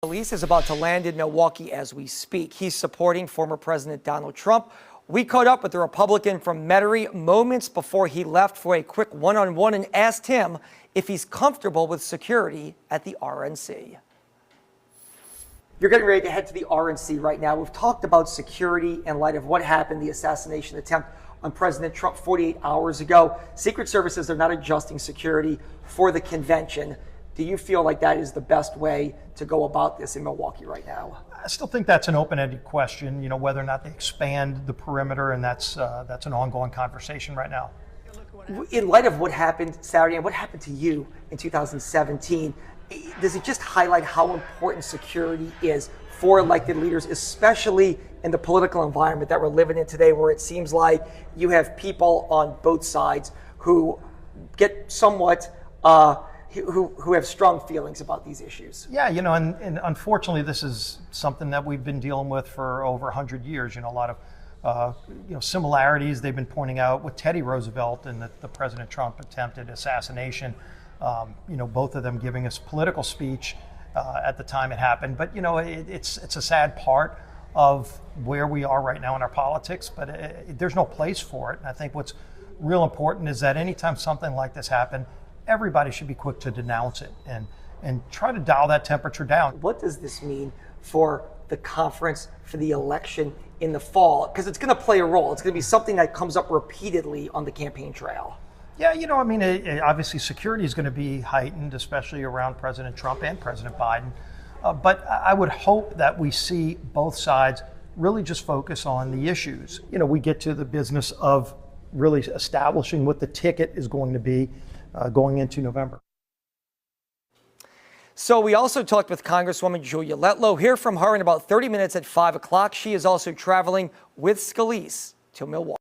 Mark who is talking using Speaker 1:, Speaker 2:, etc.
Speaker 1: Scalise is about to land in Milwaukee as we speak. He's supporting former President Donald Trump. We caught up with the Republican from Metairie moments before he left for a quick one-on-one and asked him if he's comfortable with security at the RNC. You're getting ready to head to the RNC right now. We've talked about security in light of what happened, the assassination attempt on President Trump 48 hours ago. Secret services are not adjusting security for the convention. Do you feel like that is the best way to go about this in Milwaukee right now?
Speaker 2: I still think that's an open-ended question, whether or not they expand the perimeter, and that's an ongoing conversation right now.
Speaker 1: In light of what happened Saturday and what happened to you in 2017, does it just highlight how important security is for elected leaders, especially in the political environment that we're living in today, where it seems like you have people on both sides who get somewhat who have strong feelings about these issues?
Speaker 2: Yeah, and unfortunately, this is something that we've been dealing with for over 100 years. A lot of similarities they've been pointing out with Teddy Roosevelt and the President Trump attempted assassination. Both of them giving us political speech at the time it happened. But it's a sad part of where we are right now in our politics. But there's no place for it. And I think what's real important is that anytime something like this happens, everybody should be quick to denounce it and try to dial that temperature down.
Speaker 1: What does this mean for the conference, for the election in the fall? Because it's going to play a role. It's going to be something that comes up repeatedly on the campaign trail.
Speaker 2: Yeah, obviously security is going to be heightened, especially around President Trump and President Biden. But I would hope that we see both sides really just focus on the issues. We get to the business of really establishing what the ticket is going to be going into November.
Speaker 1: So we also talked with Congresswoman Julia Letlow. Hear from her in about 30 minutes at 5 o'clock. She is also traveling with Scalise to Milwaukee.